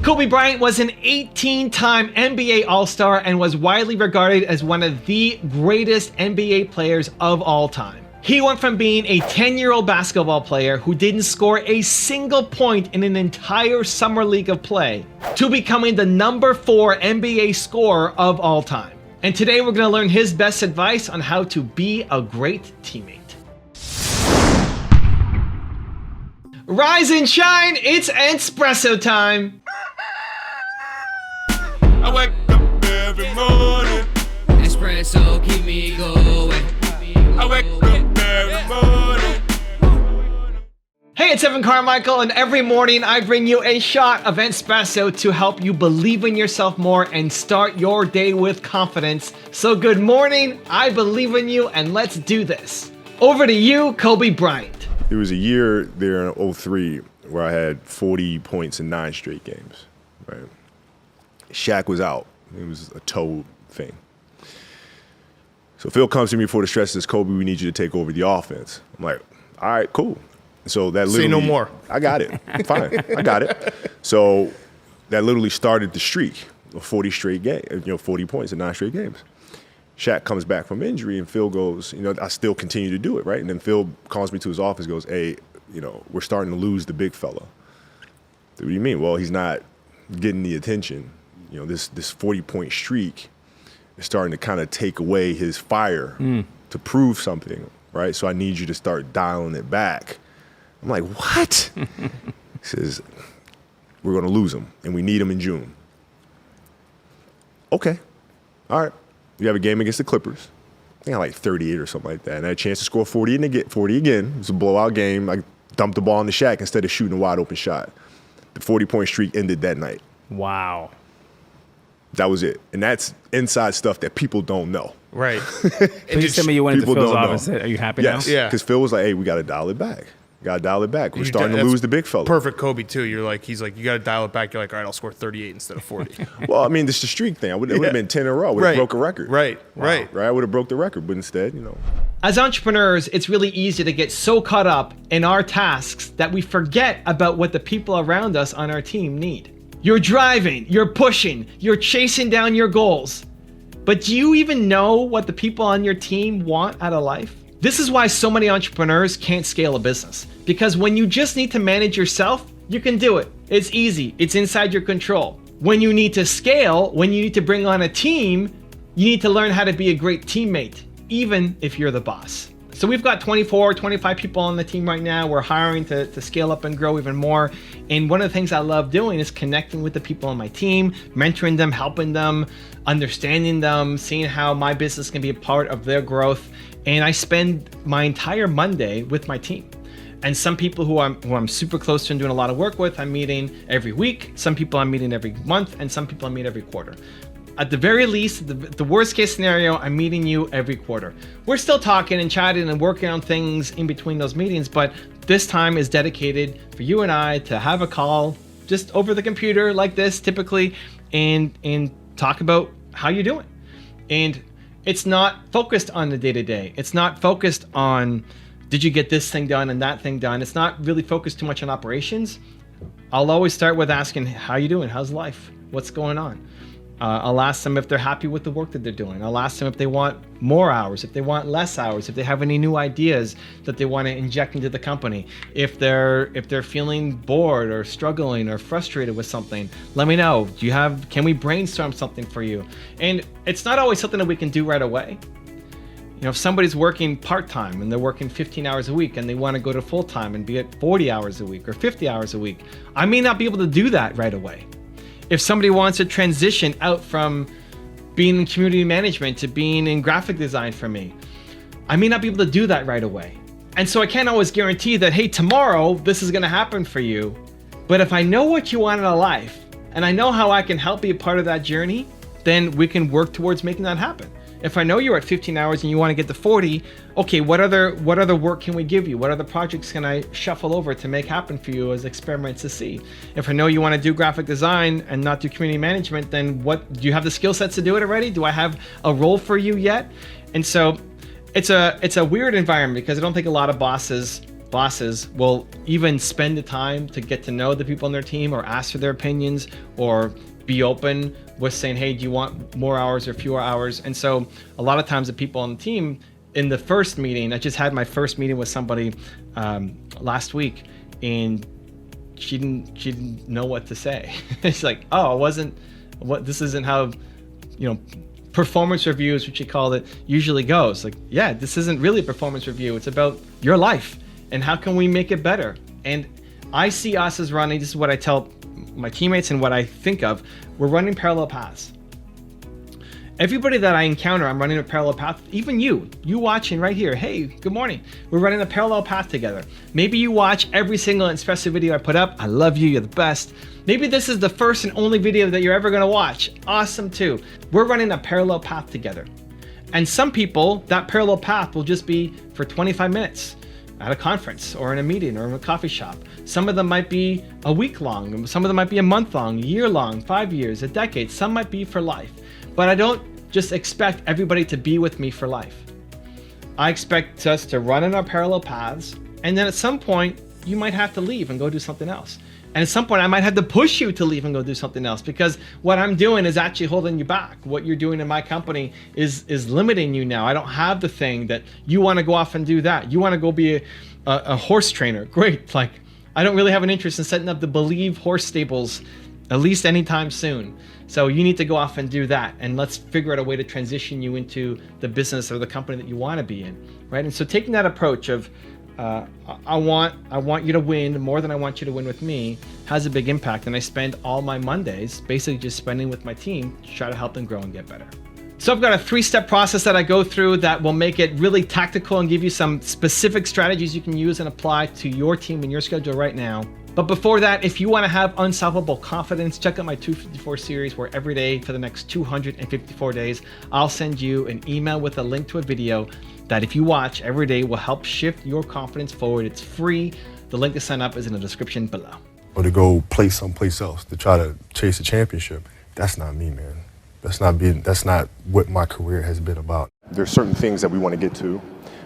Kobe Bryant was an 18-time NBA All-Star and was widely regarded as one of the greatest NBA players of all time. He went from being a 10-year-old basketball player who didn't score a single point in an entire summer league of play to becoming the number 4 NBA scorer of all time. And today we're going to learn his best advice on how to be a great teammate. Rise and shine, it's Entspresso time! I wake up every morning. Espresso, keep me going. I wake up every morning. Hey, it's Carmichael, and every morning I bring you a shot of Entspresso to help you believe in yourself more and start your day with confidence. So good morning, I believe in you, and let's do this. Over to you, Kobe Bryant. There was a year there in 03 where I had 40 points in 9 straight games, right? Shaq was out. It was a toe thing. So Phil comes to me before the stretch, says, Kobe, we need you to take over the offense. I'm like, all right, cool. So that literally— Say no more. I got it. Fine. I got it. So that literally started the streak of 40 straight games, 40 points in 9 straight games. Shaq comes back from injury and Phil goes, I still continue to do it, right? And then Phil calls me to his office, goes, hey, we're starting to lose the big fella. What do you mean? Well, he's not getting the attention. This 40-point streak is starting to kind of take away his fire to prove something, right? So I need you to start dialing it back. I'm like, what? He says, we're going to lose him, and we need him in June. Okay. All right. We have a game against the Clippers. I think I like 38 or something like that. And I had a chance to score 40 and get 40 again. It was a blowout game. I dumped the ball in the Shaq instead of shooting a wide open shot. The 40-point streak ended that night. Wow. That was it. And that's inside stuff that people don't know. Right. Please tell me you went into people Phil's don't know. office and said, are you happy Yes. now? Yeah. Because Phil was like, hey, we got to dial it back. Got to dial it back. We're You starting to that's lose the big fella. Perfect Kobe, too. He's like, you got to dial it back. You're like, all right, I'll score 38 instead of 40. Well, I mean, this is the streak thing. It would have been 10 in a row. I would have Right. broke a record. Right. Right. I would have broke the record. But instead, As entrepreneurs, it's really easy to get so caught up in our tasks that we forget about what the people around us on our team need. You're driving, you're pushing, you're chasing down your goals. But do you even know what the people on your team want out of life? This is why so many entrepreneurs can't scale a business. Because when you just need to manage yourself, you can do it. It's easy, it's inside your control. When you need to scale, when you need to bring on a team, you need to learn how to be a great teammate, even if you're the boss. So we've got 24, 25 people on the team right now. We're hiring to scale up and grow even more. And one of the things I love doing is connecting with the people on my team, mentoring them, helping them, understanding them, seeing how my business can be a part of their growth. And I spend my entire Monday with my team. And some people who I'm super close to and doing a lot of work with, I'm meeting every week. Some people I'm meeting every month, and some people I meet every quarter. At the very least, the worst case scenario, I'm meeting you every quarter. We're still talking and chatting and working on things in between those meetings, but this time is dedicated for you and I to have a call just over the computer like this typically and talk about how you're doing. And it's not focused on the day-to-day. It's not focused on, did you get this thing done and that thing done? It's not really focused too much on operations. I'll always start with asking, how you doing? How's life? What's going on? I'll ask them if they're happy with the work that they're doing. I'll ask them if they want more hours, if they want less hours, if they have any new ideas that they want to inject into the company. If they're feeling bored or struggling or frustrated with something, let me know. Can we brainstorm something for you? And it's not always something that we can do right away. If somebody's working part-time and they're working 15 hours a week and they want to go to full-time and be at 40 hours a week or 50 hours a week, I may not be able to do that right away. If somebody wants to transition out from being in community management to being in graphic design for me, I may not be able to do that right away. And so I can't always guarantee that, hey, tomorrow this is going to happen for you. But if I know what you want in a life and I know how I can help be a part of that journey, then we can work towards making that happen. If I know you're at 15 hours and you want to get to 40, okay, what other work can we give you? What other projects can I shuffle over to make happen for you as experiments to see? If I know you want to do graphic design and not do community management, then do you have the skill sets to do it already? Do I have a role for you yet? And so it's a weird environment because I don't think a lot of bosses bosses will even spend the time to get to know the people on their team or ask for their opinions or be open with saying, hey, do you want more hours or fewer hours? And so a lot of times the people on the team in the first meeting, I just had my first meeting with somebody last week, and she didn't know what to say. It's like, oh, this isn't how, performance reviews, which she called it, usually goes. Like, yeah, this isn't really a performance review. It's about your life and how can we make it better. And I see us as running, this is what I tell my teammates and what I think of, we're running parallel paths. Everybody that I encounter, I'm running a parallel path. Even you watching right here. Hey, good morning. We're running a parallel path together. Maybe you watch every single Entspresso video I put up. I love you. You're the best. Maybe this is the first and only video that you're ever going to watch. Awesome too. We're running a parallel path together. And some people, that parallel path will just be for 25 minutes at a conference or in a meeting or in a coffee shop. Some of them might be a week long. Some of them might be a month long, a year long, 5 years, a decade. Some might be for life. But I don't just expect everybody to be with me for life. I expect us to run in our parallel paths, and then at some point, you might have to leave and go do something else. And at some point, I might have to push you to leave and go do something else, because what I'm doing is actually holding you back. What you're doing in my company is limiting you now. I don't have the thing that you want to go off and do that. You want to go be a horse trainer. Great. Like, I don't really have an interest in setting up the Believe horse stables, at least anytime soon. So you need to go off and do that, and let's figure out a way to transition you into the business or the company that you want to be in, right? And so taking that approach of I want you to win more than I want you to win with me has a big impact. And I spend all my Mondays basically just spending with my team to try to help them grow and get better. So I've got a 3-step process that I go through that will make it really tactical and give you some specific strategies you can use and apply to your team and your schedule right now. But before that, if you want to have unstoppable confidence, check out my 254 series, where every day for the next 254 days, I'll send you an email with a link to a video that if you watch every day will help shift your confidence forward. It's free. The link to sign up is in the description below. Or to go play someplace else to try to chase a championship. That's not me, man. That's not what my career has been about. There's certain things that we want to get to,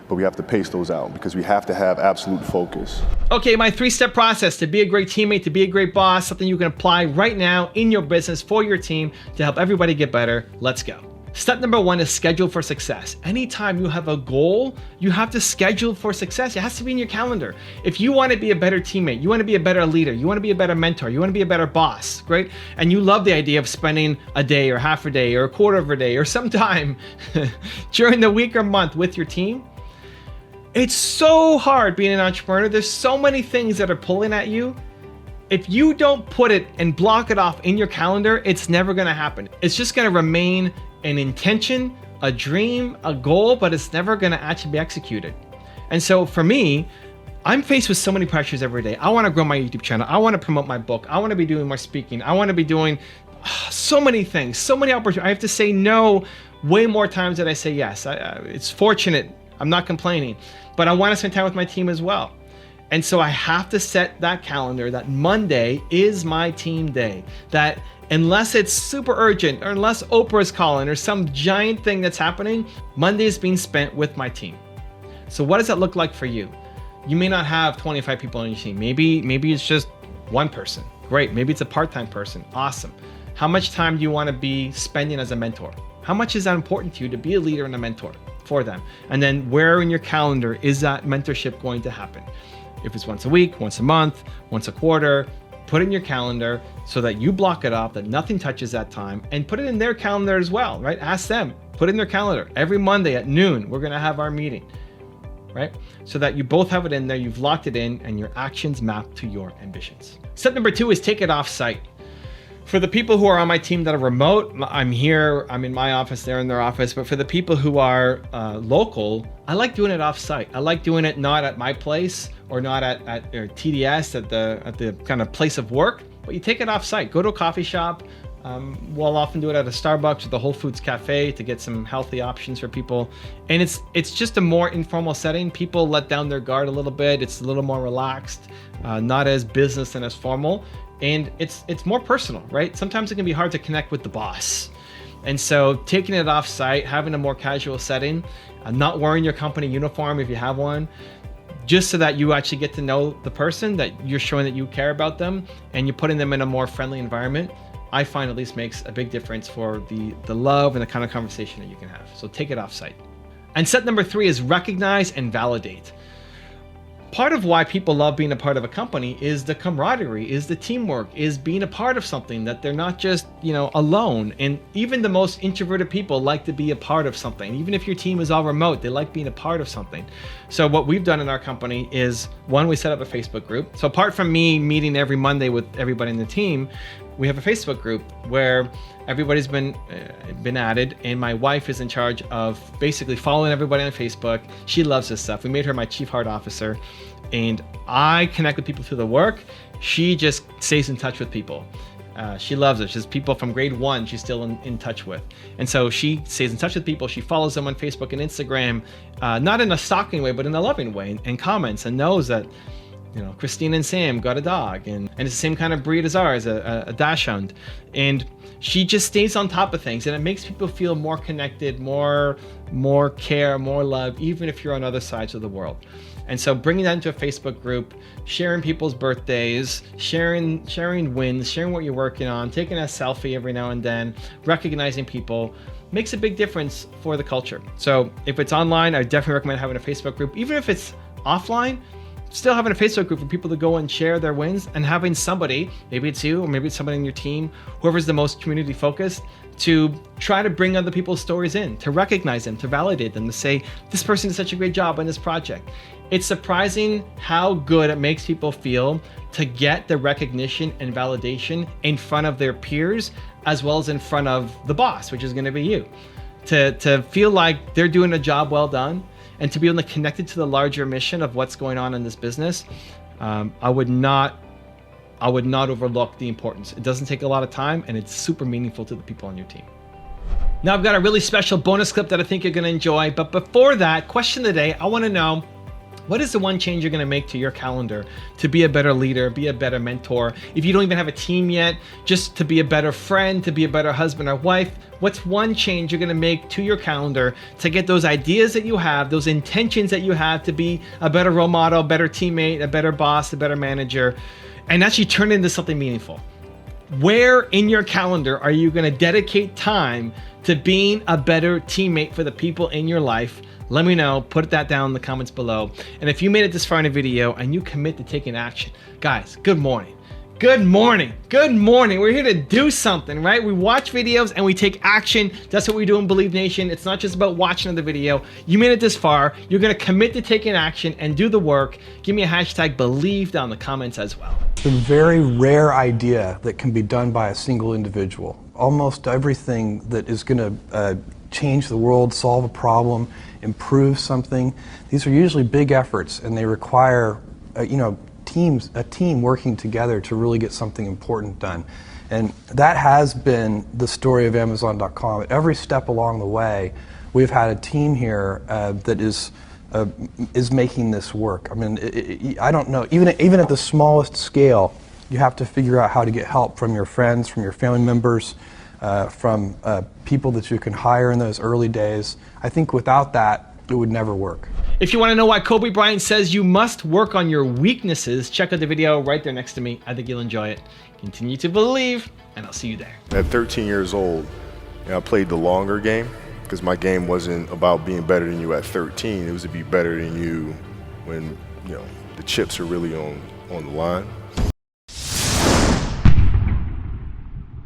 but we have to pace those out because we have to have absolute focus. Okay, my 3-step process to be a great teammate, to be a great boss, something you can apply right now in your business for your team to help everybody get better. Let's go. Step number 1 is schedule for success. Anytime you have a goal, you have to schedule for success. It has to be in your calendar. If you want to be a better teammate, you want to be a better leader, you want to be a better mentor, you want to be a better boss, great? And you love the idea of spending a day or half a day or a quarter of a day or some time during the week or month with your team. It's so hard being an entrepreneur. There's so many things that are pulling at you. If you don't put it and block it off in your calendar, it's never going to happen. It's just going to remain an intention, a dream, a goal, but it's never going to actually be executed. And so for me, I'm faced with so many pressures every day. I want to grow my YouTube channel. I want to promote my book. I want to be doing more speaking. I want to be doing so many things, so many opportunities. I have to say no way more times than I say yes. It's fortunate. I'm not complaining, but I want to spend time with my team as well. And so I have to set that calendar that Monday is my team day, that unless it's super urgent or unless Oprah's calling or some giant thing that's happening, Monday is being spent with my team. So what does that look like for you? You may not have 25 people on your team. Maybe it's just one person. Great. Maybe it's a part-time person. Awesome. How much time do you want to be spending as a mentor? How much is that important to you to be a leader and a mentor for them? And then where in your calendar is that mentorship going to happen? If it's once a week, once a month, once a quarter, put it in your calendar so that you block it off, that nothing touches that time, and put it in their calendar as well, right? Ask them, put it in their calendar. Every Monday at noon, we're gonna have our meeting, right? So that you both have it in there, you've locked it in, and your actions map to your ambitions. Step number 2 is take it off site. For the people who are on my team that are remote, I'm here, I'm in my office, they're in their office, but for the people who are local, I like doing it off site. I like doing it not at my place or not at TDS, at the kind of place of work, but you take it off site. Go to a coffee shop. We'll often do it at a Starbucks or the Whole Foods Cafe to get some healthy options for people. And it's just a more informal setting. People let down their guard a little bit. It's a little more relaxed, not as business and as formal. And it's more personal, right? Sometimes it can be hard to connect with the boss. And so taking it off site, having a more casual setting, not wearing your company uniform if you have one, just so that you actually get to know the person, that you're showing that you care about them, and you're putting them in a more friendly environment, I find at least makes a big difference for the love and the kind of conversation that you can have. So take it off site. And step number 3 is recognize and validate. Part of why people love being a part of a company is the camaraderie, is the teamwork, is being a part of something, that they're not just, alone. And even the most introverted people like to be a part of something. Even if your team is all remote, they like being a part of something. So what we've done in our company is, one, we set up a Facebook group. So apart from me meeting every Monday with everybody in the team, we have a Facebook group where everybody's been added, and my wife is in charge of basically following everybody on Facebook. She loves this stuff. We made her my chief heart officer, and I connect with people through the work. She just stays in touch with people. She loves it. She's people from grade 1 she's still in touch with. And so she stays in touch with people. She follows them on Facebook and Instagram, not in a stalking way, but in a loving way, and comments, and knows that Christine and Sam got a dog, and it's the same kind of breed as ours, a dachshund. And she just stays on top of things, and it makes people feel more connected, more care, more love, even if you're on other sides of the world. And so bringing that into a Facebook group, sharing people's birthdays, sharing wins, sharing what you're working on, taking a selfie every now and then, recognizing people, makes a big difference for the culture. So if it's online, I definitely recommend having a Facebook group. Even if it's offline, still having a Facebook group for people to go and share their wins, and having somebody, maybe it's you or maybe it's somebody in your team, whoever's the most community focused, to try to bring other people's stories in, to recognize them, to validate them, to say, this person did such a great job on this project. It's surprising how good it makes people feel to get the recognition and validation in front of their peers, as well as in front of the boss, which is going to be you. To feel like they're doing a job well done, and to be able to connect it to the larger mission of what's going on in this business. I would not overlook the importance. It doesn't take a lot of time, and it's super meaningful to the people on your team. Now I've got a really special bonus clip that I think you're gonna enjoy, but before that, question of the day, I wanna know, what is the one change you're gonna make to your calendar to be a better leader, be a better mentor? If you don't even have a team yet, just to be a better friend, to be a better husband or wife, what's one change you're gonna make to your calendar to get those ideas that you have, those intentions that you have to be a better role model, a better teammate, a better boss, a better manager, and actually turn it into something meaningful? Where in your calendar are you gonna dedicate time to being a better teammate for the people in your life? Let me know, put that down in the comments below. And if you made it this far in a video and you commit to taking action, guys, good morning. Good morning. Good morning. We're here to do something, right? We watch videos and we take action. That's what we do in Believe Nation. It's not just about watching the video. You made it this far. You're going to commit to taking action and do the work. Give me a hashtag Believe down in the comments as well. It's a very rare idea that can be done by a single individual. Almost everything that is going to change the world, solve a problem, improve something, these are usually big efforts, and they require a team working together to really get something important done. And that has been the story of Amazon.com. At every step along the way, we've had a team here that is making this work. I mean, I don't know, even at the smallest scale, you have to figure out how to get help from your friends, from your family members, from people that you can hire in those early days. I think without that, it would never work. If you want to know why Kobe Bryant says you must work on your weaknesses, check out the video right there next to me. I think you'll enjoy it. Continue to believe, and I'll see you there. At 13 years old, I played the longer game, because my game wasn't about being better than you at 13. It was to be better than you when the chips are really on the line.